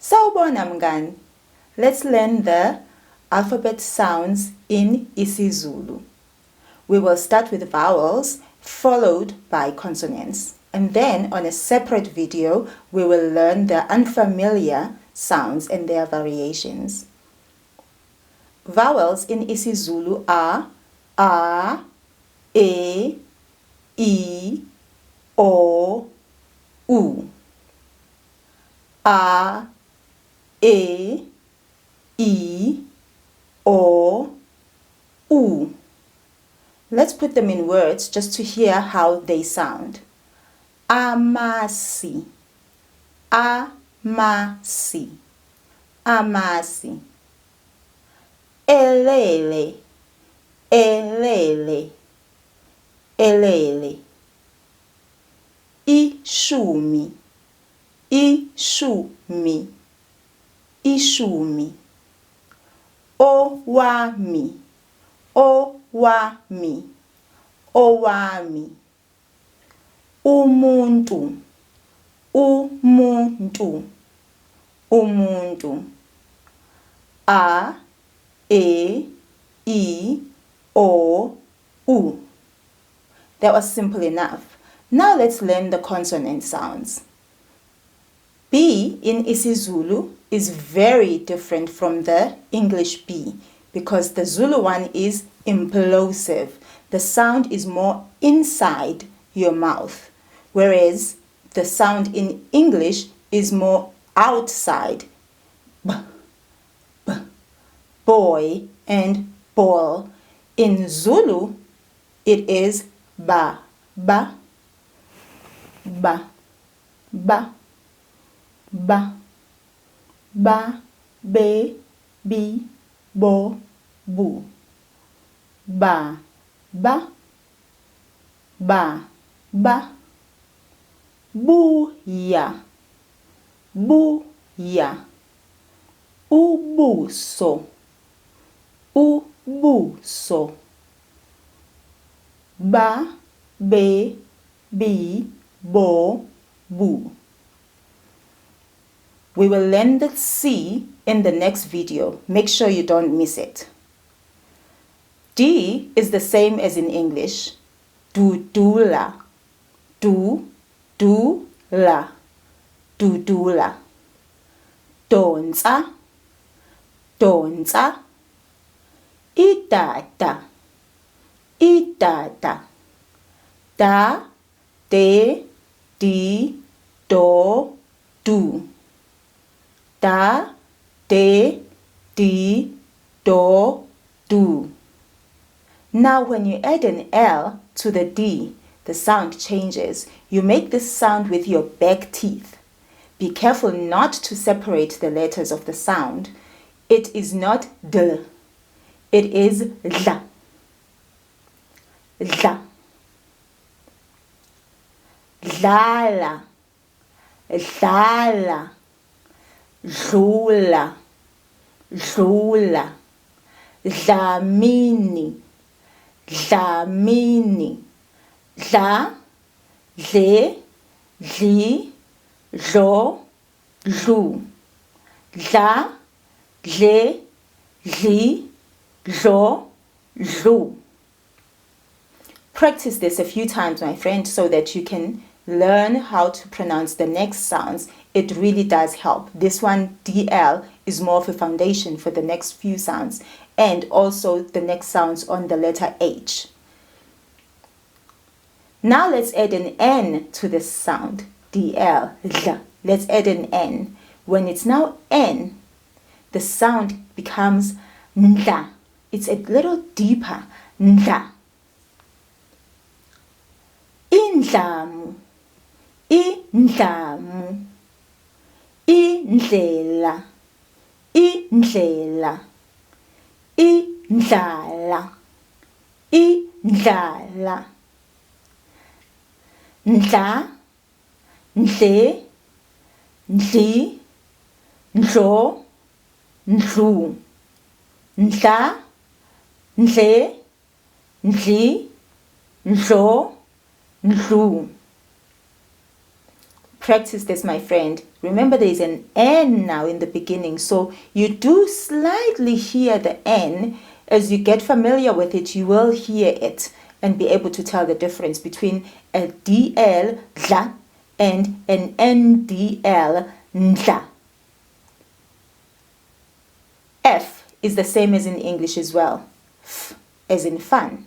Sawubona mngani. Let's learn the alphabet sounds in isiZulu. We will start with vowels followed by consonants. And then on a separate video, we will learn the unfamiliar sounds and their variations. Vowels in isiZulu are a, e, I, O, U. A, E, I, O, U. Let's put them in words just to hear how they sound. Amasi, amasi, amasi. Elele, elele, elele. Ishumi, ishumi, ishumi. Owami, owami, owami. Umuntu, umuntu, umuntu. A, E, I, O, U. That was simple enough. Now let's learn the consonant sounds. B in isiZulu is very different from the English B because the Zulu one is implosive. The sound is more inside your mouth, whereas the sound in English is more outside. B, b, boy and ball. In Zulu, it is ba, ba, ba, ba, ba, ba, be, bi, bo, bu. Ba, ba, ba, ba. Buya, buya. Ubuso, ubuso. Ba, be, bi, bo, bu. We will learn the C in the next video. Make sure you don't miss it. D is the same as in English. Dudula, du-du-la, dudula. Donsa, donsa. Idada, idada. Da, de, di, do, du. Da, de, di, do, du. Now when you add an L to the D, the sound changes. You make this sound with your back teeth. Be careful not to separate the letters of the sound. It is not D. It is LA. LA. Lala. Lala. Zula, zula. Dlamini, dlamini. Dla, dle, dli, dlo, dlu. Dla, dle, dli, dlo, dlu. Practice this a few times, my friend, so that you can learn how to pronounce the next sounds. It really does help. This one, DL, is more of a foundation for the next few sounds and also the next sounds on the letter H. Now let's add an N to this sound, DL. Let's add an N. When it's now N, the sound becomes NDA. It's a little deeper. NDA. Indlamu, indlamu. Indlela, indlela. Indlala, indlala. Ndla, ndle, ndli, ndlo, ndlu. Ndla, ndle, ndli, ndlo, ndlu. Practice this, my friend. Remember, there is an N now in the beginning, so you do slightly hear the N. As you get familiar with it, you will hear it and be able to tell the difference between a DL, dla, and an NDL, ndla. F is the same as in English as well. F as in fun.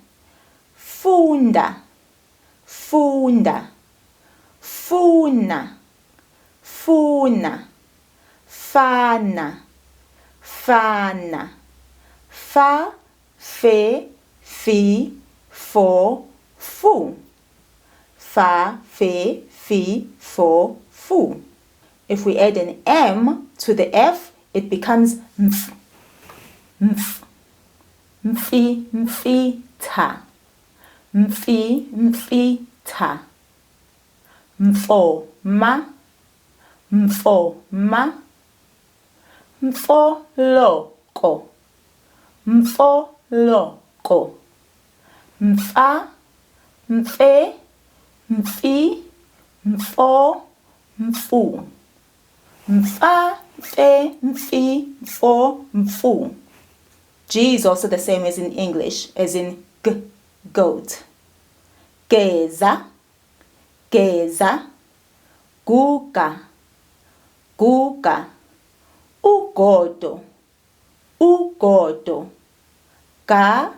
Funda, funda. Funa, funa, fana, fana, fa, fe, fi, fo, fu. Fa, fe, fi, fo, fu. If we add an M to the F, it becomes mf, mf, mfi, mfi, ta, mfi, mfi, ta. Mfo ma, mfo ma, mfo loko, mfo loko, mfa, mfe, mfi, mfo, mfu, mfa, mfe, mfi, mfo, mfu. G is also the same as in English, as in g, goat. Geza, geza, guga, guga, ugodo, ugodo, ga,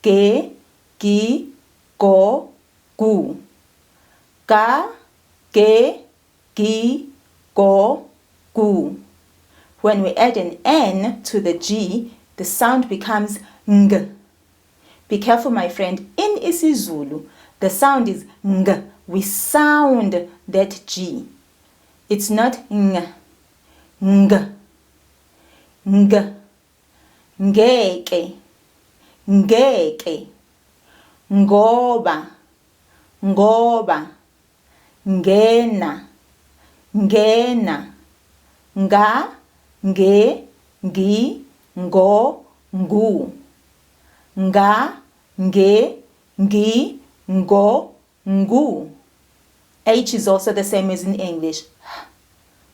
ge, gi, go, gu, ga, ge, gi, go, gu. When we add an N to the G, the sound becomes ng. Be careful, my friend. In isiZulu, the sound is ng. We sound that G. It's not ng. Ng. Ng. Ngeke. Ngeke. Ngoba. Ngoba. Ngena. Ngena. Nga. Nge. Ngi. Ngo. Ngu. Nga. Nge. Ngi. Ngo. Ngu. H is also the same as in English.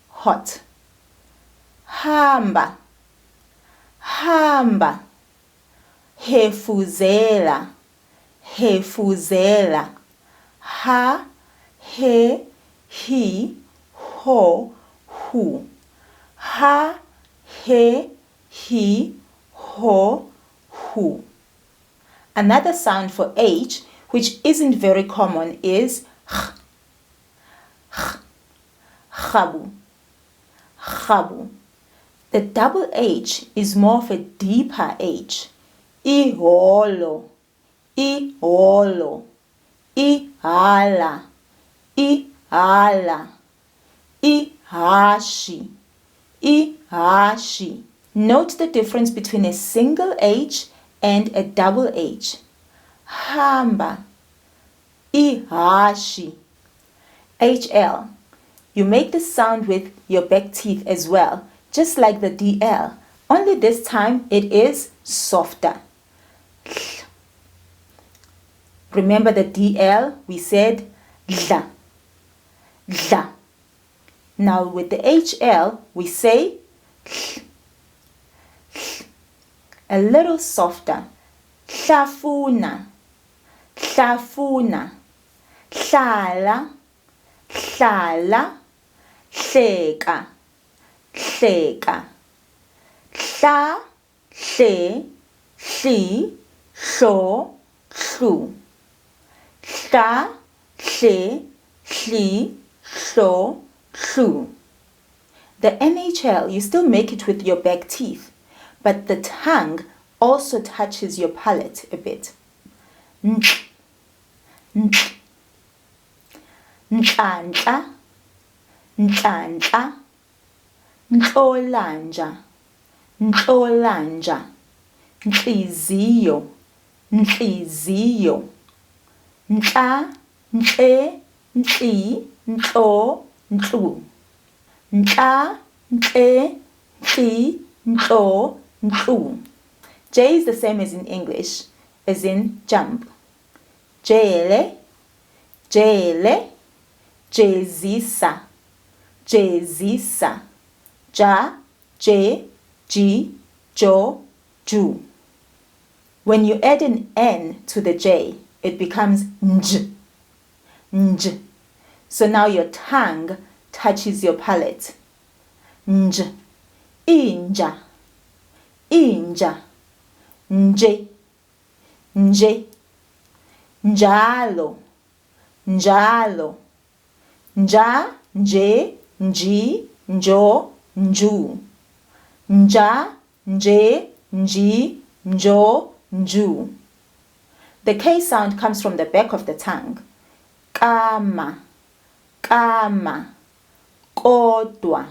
Hot. Hamba. Hamba. Hefuzela. Hefuzela. Ha. He. He. Ho. Hu. Ha. He. He. Ho. Hu. Another sound for H, which isn't very common, is ch, ch, chabu, chabu. The double H is more of a deeper H. Iholo, iholo, ihala, ihala, ihashi, ihashi. Note the difference between a single H and a double H. Hamba, ihashi. HL. You make the sound with your back teeth as well, just like the DL, only this time it is softer. Remember the DL, we said dla, dla. Now with the HL, we say a little softer. Hlafuna, hlafuna, hlala, hlala, hleka, hleka, hla, hle, hli, hlo, hlu, hla, hle, hli, hlo, hlu. The NHL, you still make it with your back teeth, but the tongue also touches your palate a bit. Ntl, ntl, nhlanhla, nhlanhla, ntlolanja, ntlolanja, nhliziyo, nhliziyo, ntla, ntle, ntli, ntlo, ntlu, ntla, ntle, ntli, ntlo, ntlu. J is the same as in English, as in jump. Jele, jele, jezisa, jezisa, ja, je, ji, jo, ju. When you add an N to the J, it becomes nj, nj. So now your tongue touches your palate. Nj, inja, inja, nje, nje, njalo, njalo, nja, nje, nji, njo, nju, nja, nje, nji, njo, nju. The K sound comes from the back of the tongue. Kama, kama, kodwa,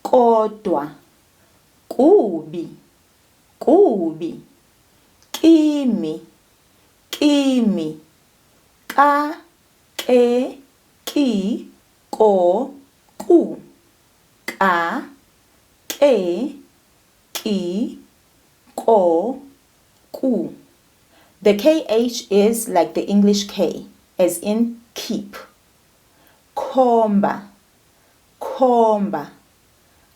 kodwa, kubi, kubi, kimi, kimi, ka, ke, ki, ko, ku, ka, ke, ki, ko, ku. The KH is like the English K, as in keep. Khomba, khomba,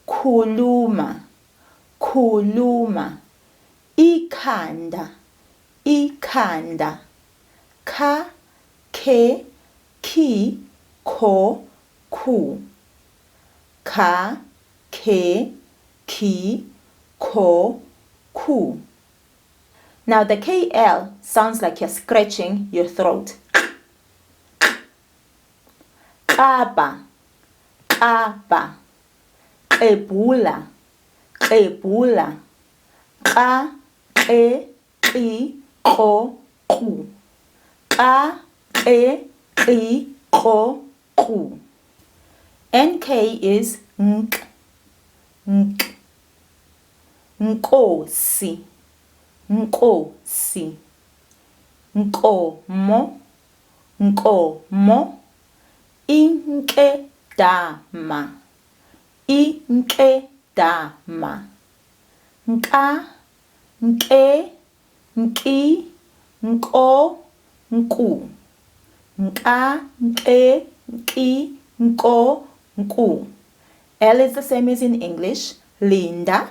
khuluma, khuluma, ikhanda, ikhanda, ka, ke, ki, ko, ku, ka, ke, ki, ko, ku. Now the KL sounds like you're scratching your throat. Kapa, kapa, ebula, ebula, ka, e, I, ko, ku, ka, e, I, ko, ku. NK is nk, nk, nkosi, nkosi, nkomo, nkomo, inkedama, inkedama, nka, nke, nki, nko, nku, nka, nke, nki, nko, nku. L is the same as in English. Linda,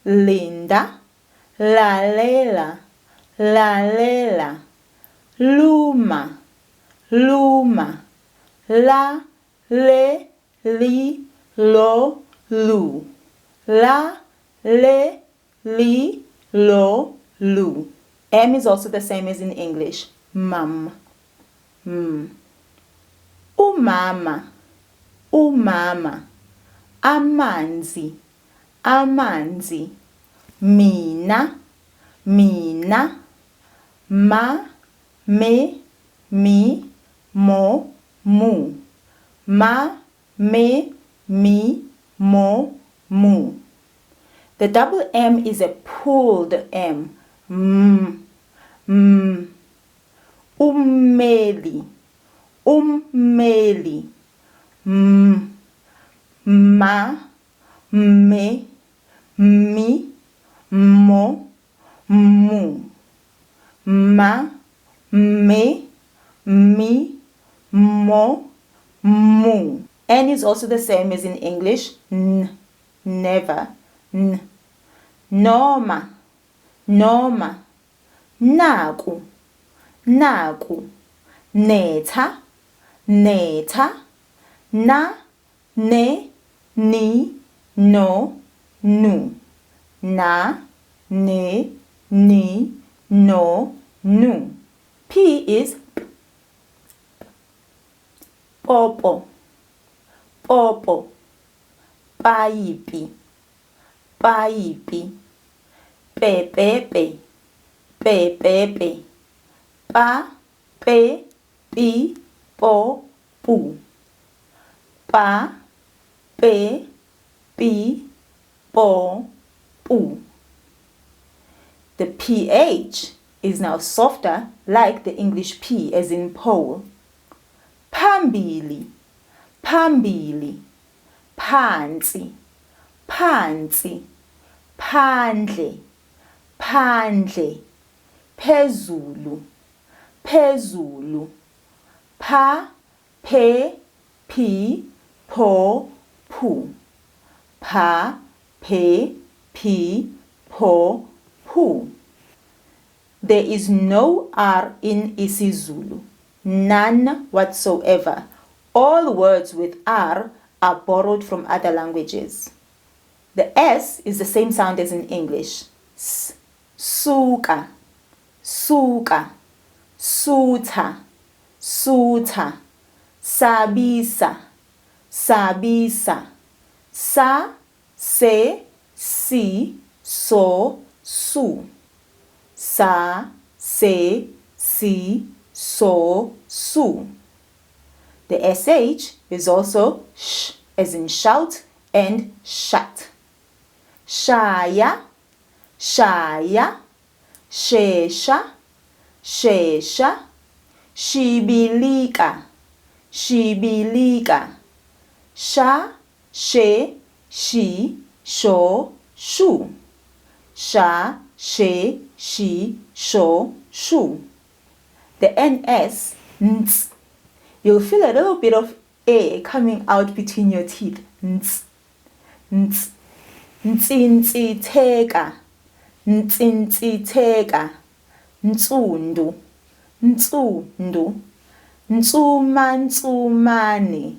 linda, lalela, lalela, luma, luma, la, le, li, lo, lu, la, le, li, lo, lu. M is also the same as in English. Mum, umama, umama, amanzi, amanzi, mina, mina, ma, me, mi, mo, mu, ma, me, mi, mo, mu. The double M is a pulled M. Ummeli, ummeli, ma, me, mi, mo, mu, ma, me, mi, mo, mu. N is also the same as in English. N, never, n. Noma, noma, naku, naku, netha, netha, na, ne, ni, no, nu, na, ne, ni, no, nu. P is popo, popo, paipi, paipi, pepepe, pepepe, pa, pe, pi, po, pu, pa, pe, pi, po, pu. The PH is now softer like the English P as in pole. Phambili, phambili, phansi, phansi, phandle, phandle, phezulu, phezulu, pha, phe, phi, pho, phu. Pa, pe, pi, pho, phu. There is no R in isiZulu, none whatsoever. All words with R are borrowed from other languages. The S is the same sound as in English. S, suka, suka, sutha, sutha, sabisa, sabisa, sa, se, si, so, su. Sa, se, si, so, su. The SH is also sh as in shout and shut. Shaya, shaya, shesha, shesha, shibilika, shibilika, sha, she, shi, sho, shu. Sha, she, shi, sho, shu. The NS, ns. You'll feel a little bit of air coming out between your teeth. Ns, ns. Ntsintitheka, ntsintitheka, ntsundu, ntsundu, ntsumantsumane,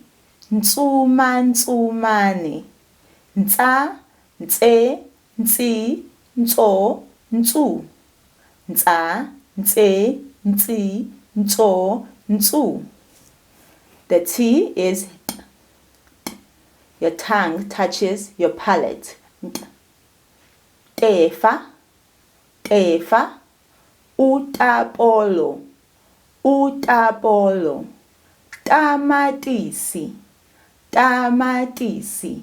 ntsumantsumane, ntsa, ntse, ntsi, ntso, ntsu, ntsa, ntse, ntsi, ntso, ntsu. The T is t. Your tongue touches your palate. Tefa, tefa, utapolo, utapolo, tamatisi, tamatisi,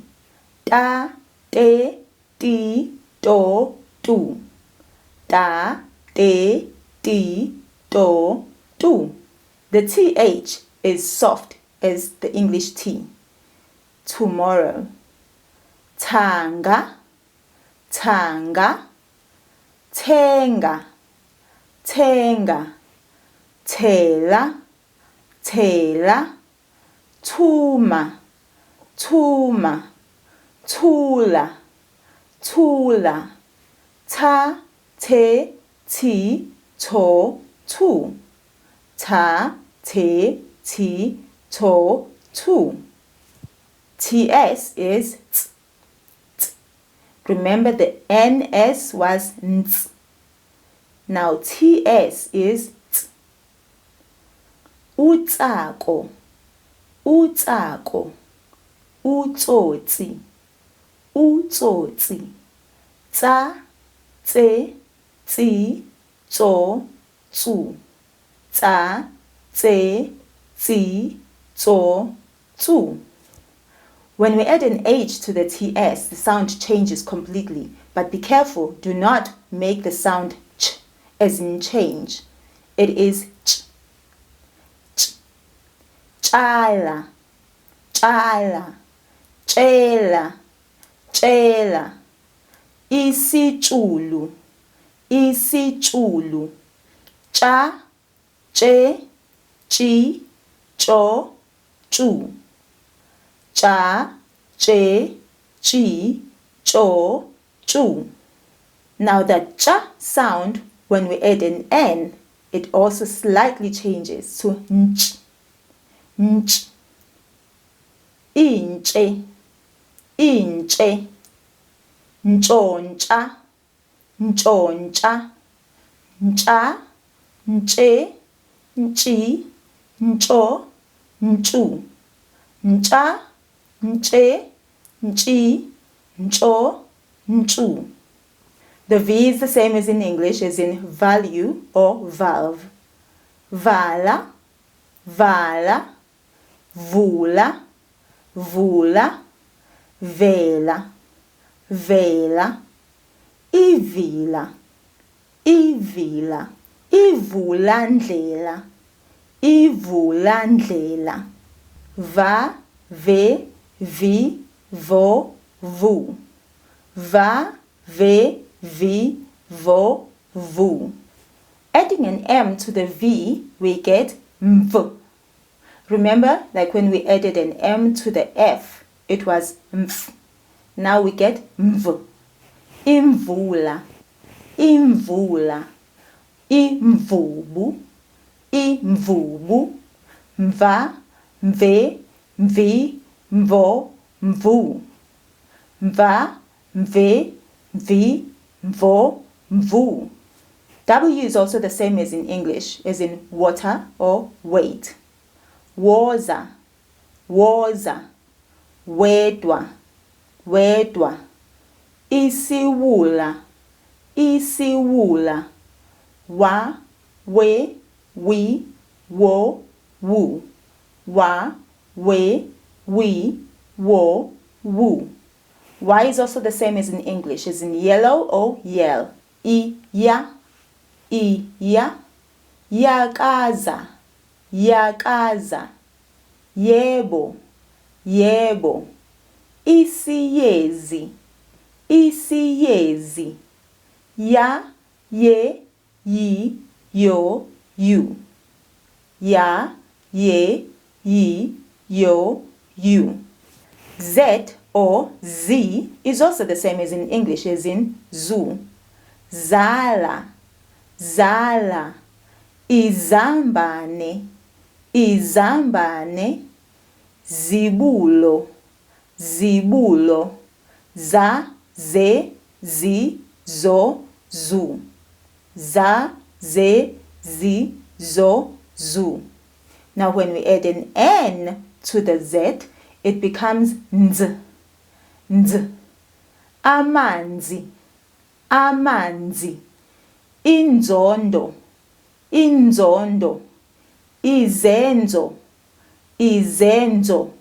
ta, te, ti, to, tu, ta, te, ti, to, tu. The TH is soft as the English T. Tomorrow. Tanga, tanga, tenga, tenga, tela, tela, tuma, tuma, tula, tula, ta, te, ti, to, tu, ta, te, ti, to, tu. TS is t, t. Remember the NS was ns. Now TS is t. Utsako, utsako, utsotsi, utsotsi, tsa, tse, tsi, tso, tsu, tsa, tse, tsi, tso, tsu. When we add an H to the TS, the sound changes completely. But be careful, do not make the sound ch as in change. It is ch, ch, chala, chala, chela, chela, isiZulu, isiZulu, cha, che, chi, cho, chu. Cha, che, chi, cho, chu. Now the cha sound, when we add an N, it also slightly changes to nch, nch. Inche, inche, nchoncha, nchoncha, ncha, nche, nchi, ncho, nchu, ncha, nche, nchi, ncho, nchu. The V is the same as in English, as in value or valve. Vala, vala, vula, vula, vela, vela, ivila, ivila, ivulandlela, ivulandlela, va, ve, vi, vo, vu, va, ve, vi, vo, vu. Adding an M to the V, we get mv. Remember, like when we added an M to the F, it was mf. Now we get mv. Imvula, imvula, imvubu, imvubu, mva, mve, mvi, mvo, mvu. Mva, mve, mvi, mvo, mvu. W is also the same as in English, as in water or wait. Woza, woza, wedwa, wedwa. Isiwula, isiwula. Wa, we, we, wo, wu. Wa, we, we, wo, wu. Y is also the same as in English, as in yellow or yell. I, ya, yakaza, yakaza. Yebo, yebo. Isiyezi, isiyezi. Ya, ye, yi, yo, you. Ya, ye, yi, yo, you. Z or Z is also the same as in English, as in zoo. Zala, zala. Izambane, izambane. Zibulo, zibulo. Za, ze, zi, zo, zu. Za, ze, zi, zo, zu. Now when we add an N to the Z, it becomes nz, nz. Amanzi, amanzi. Inzondo, inzondo. Izenzo, izenzo.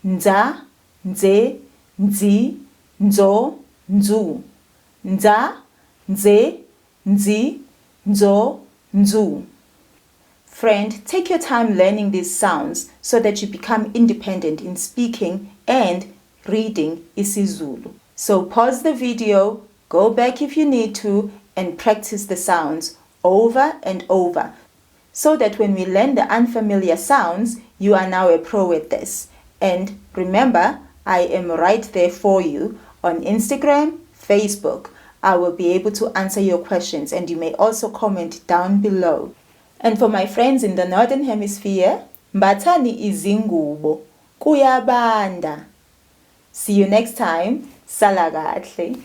Nza, nze, nzi, nzo, nzu. Nza, nze, nzi, nzo, nzu. Friend, take your time learning these sounds so that you become independent in speaking and reading isiZulu. So pause the video, go back if you need to, and practice the sounds over and over, so that when we learn the unfamiliar sounds, you are now a pro at this. And remember, I am right there for you on Instagram, Facebook. I will be able to answer your questions, and you may also comment down below. And for my friends in the Northern Hemisphere, mbathani izingubo, kuyabanda. See you next time. Sala kahle.